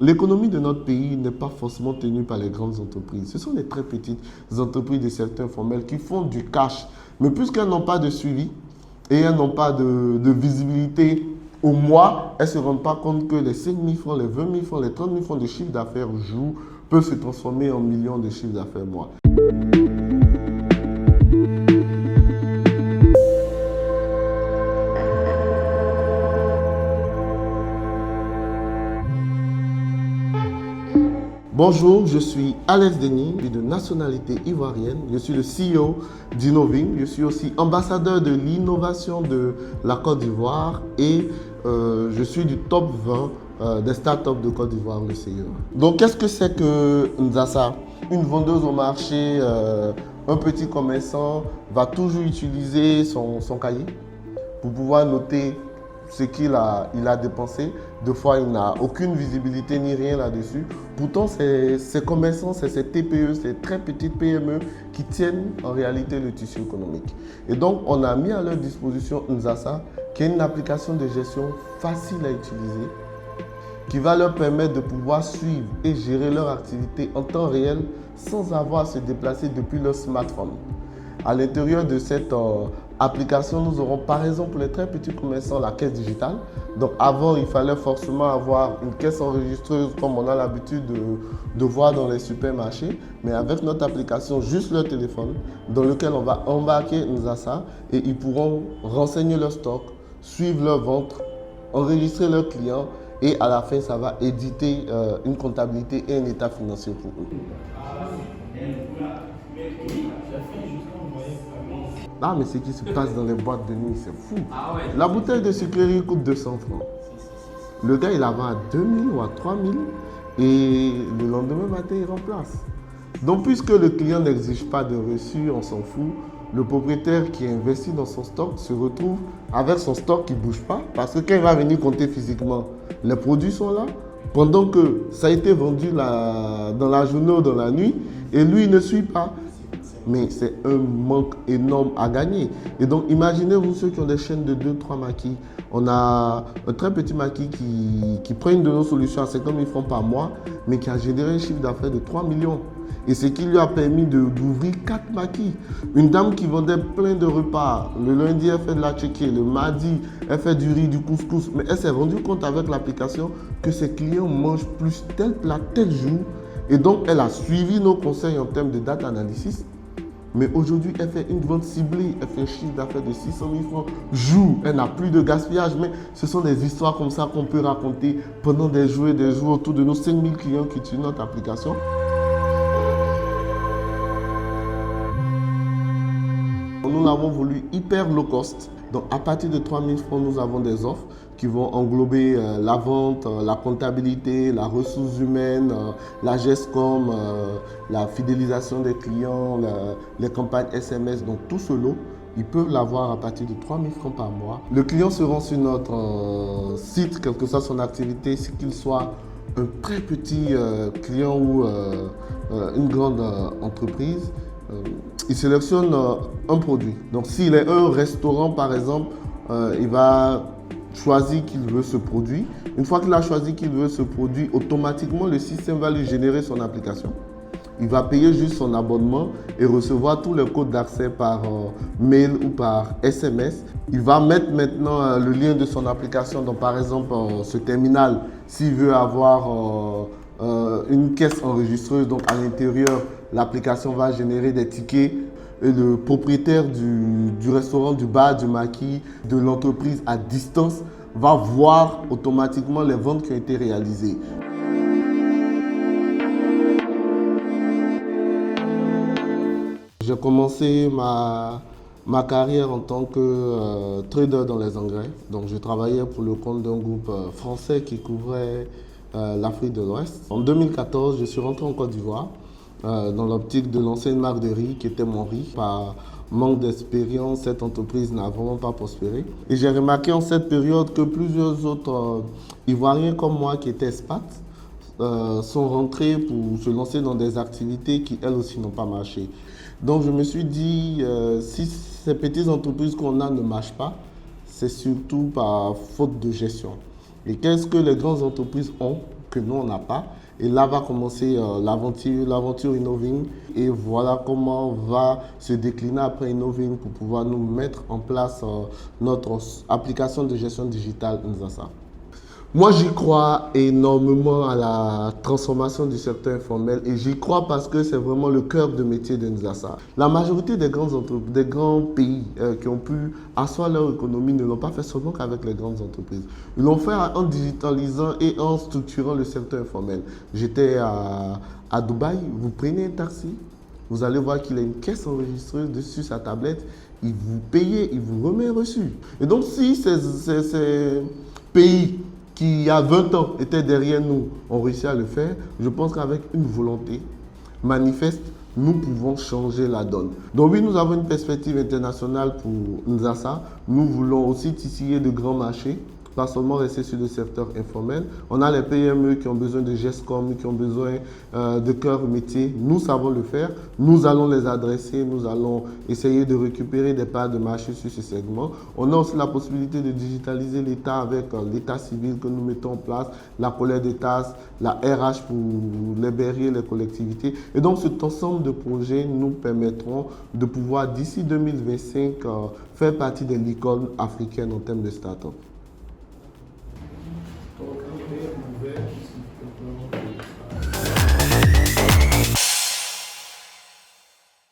L'économie de notre pays n'est pas forcément tenue par les grandes entreprises. Ce sont les très petites entreprises des secteurs informels qui font du cash. Mais puisqu'elles n'ont pas de suivi et elles n'ont pas de visibilité au mois, elles ne se rendent pas compte que les 5 000 francs, les 20 000 francs, les 30 000 francs de chiffre d'affaires jour peuvent se transformer en millions de chiffres d'affaires mois. Bonjour, je suis Alex Denis, je suis de nationalité ivoirienne. Je suis le CEO d'Innoving. Je suis aussi ambassadeur de l'innovation de la Côte d'Ivoire et je suis du top 20 des startups de Côte d'Ivoire, le CIE. Donc, qu'est-ce que c'est que Nzasa? Une vendeuse au marché, un petit commerçant va toujours utiliser son cahier pour pouvoir noter ce qu'il a dépensé. Deux fois, il n'a aucune visibilité ni rien là-dessus. Pourtant, ces commerçants, c'est ces TPE, ces très petites PME qui tiennent en réalité le tissu économique. Et donc, on a mis à leur disposition Nzasa, qui est une application de gestion facile à utiliser, qui va leur permettre de pouvoir suivre et gérer leur activité en temps réel sans avoir à se déplacer depuis leur smartphone. À l'intérieur de cette application, nous aurons par exemple pour les très petits commerçants la caisse digitale. Donc avant, il fallait forcément avoir une caisse enregistreuse comme on a l'habitude de voir dans les supermarchés. Mais avec notre application, juste leur téléphone, dans lequel on va embarquer Nzasa et ils pourront renseigner leur stock, suivre leur vente, enregistrer leurs clients et à la fin, ça va éditer une comptabilité et un état financier pour eux. Ah, mais ce qui se passe dans les boîtes de nuit, c'est fou. La bouteille de sucrerie coûte 200 francs. Le gars, il la vend à 2000 ou à 3000 et le lendemain matin, il remplace. Donc, puisque le client n'exige pas de reçu, on s'en fout, le propriétaire qui investit dans son stock se retrouve avec son stock qui ne bouge pas parce que quand il va venir compter physiquement, les produits sont là pendant que ça a été vendu dans la journée ou dans la nuit et lui, il ne suit pas. Mais c'est un manque énorme à gagner. Et donc, imaginez-vous ceux qui ont des chaînes de 2-3 maquis. On a un très petit maquis qui prend une de nos solutions à 50 000 francs par mois, mais qui a généré un chiffre d'affaires de 3 millions. Et ce qui lui a permis d'ouvrir 4 maquis. Une dame qui vendait plein de repas. Le lundi, elle fait de la tchéké. Le mardi, elle fait du riz, du couscous. Mais elle s'est rendue compte avec l'application que ses clients mangent plus tel plat, tel jour. Et donc, elle a suivi nos conseils en termes de data analysis. Mais aujourd'hui, elle fait une vente ciblée, elle fait un chiffre d'affaires de 600 000 francs jour. Elle n'a plus de gaspillage, mais ce sont des histoires comme ça qu'on peut raconter pendant des jours et des jours autour de nos 5000 clients qui utilisent notre application. Nous l'avons voulu hyper low cost. Donc à partir de 3 000 francs, nous avons des offres qui vont englober la vente, la comptabilité, la ressource humaine, la GESCOM, la fidélisation des clients, les campagnes SMS. Donc tout ce lot, ils peuvent l'avoir à partir de 3 000 francs par mois. Le client se rend sur notre site, quelle que soit son activité, qu'il soit un très petit client ou une grande entreprise. Il sélectionne un produit. Donc s'il est un restaurant par exemple, il va choisir qu'il veut ce produit. Une fois qu'il a choisi qu'il veut ce produit, automatiquement le système va lui générer son application. Il va payer juste son abonnement et recevoir tous les codes d'accès par mail ou par SMS. Il va mettre maintenant le lien de son application, donc par exemple ce terminal, s'il veut avoir une caisse enregistreuse, donc à l'intérieur, l'application va générer des tickets et le propriétaire du restaurant, du bar, du maquis, de l'entreprise à distance va voir automatiquement les ventes qui ont été réalisées. J'ai commencé ma carrière en tant que trader dans les engrais. Donc je travaillais pour le compte d'un groupe français qui couvrait l'Afrique de l'Ouest. En 2014, je suis rentré en Côte d'Ivoire dans l'optique de lancer une marque de riz qui était mon riz. Par manque d'expérience, cette entreprise n'a vraiment pas prospéré. Et j'ai remarqué en cette période que plusieurs autres Ivoiriens comme moi qui étaient expats sont rentrés pour se lancer dans des activités qui elles aussi n'ont pas marché. Donc je me suis dit, si ces petites entreprises qu'on a ne marchent pas, c'est surtout par faute de gestion. Et qu'est-ce que les grandes entreprises ont que nous, on n'a pas. Et là va commencer l'aventure Innoving. Et voilà comment on va se décliner après Innoving pour pouvoir nous mettre en place notre application de gestion digitale Nzasa. Moi, j'y crois énormément à la transformation du secteur informel et j'y crois parce que c'est vraiment le cœur de métier de Nzasa. La majorité des grands pays qui ont pu asseoir leur économie ne l'ont pas fait seulement qu'avec les grandes entreprises. Ils l'ont fait en digitalisant et en structurant le secteur informel. J'étais à Dubaï, vous prenez un taxi, vous allez voir qu'il a une caisse enregistreuse dessus sa tablette, il vous paye, il vous remet un reçu. Et donc, si ces pays qui, il y a 20 ans, étaient derrière nous, ont réussi à le faire, je pense qu'avec une volonté manifeste, nous pouvons changer la donne. Donc oui, nous avons une perspective internationale pour Nzasa. Nous voulons aussi tisser de grands marchés, pas seulement rester sur le secteur informel. On a les PME qui ont besoin de GESCOM, qui ont besoin de cœur métier. Nous savons le faire. Nous allons les adresser. Nous allons essayer de récupérer des parts de marché sur ce segment. On a aussi la possibilité de digitaliser l'État avec l'État civil que nous mettons en place, la collecte des taxes, la RH pour les mairies et les collectivités. Et donc, cet ensemble de projets nous permettront de pouvoir, d'ici 2025, faire partie des licornes africaines en termes de start-up. Colocar o termo, o verbo,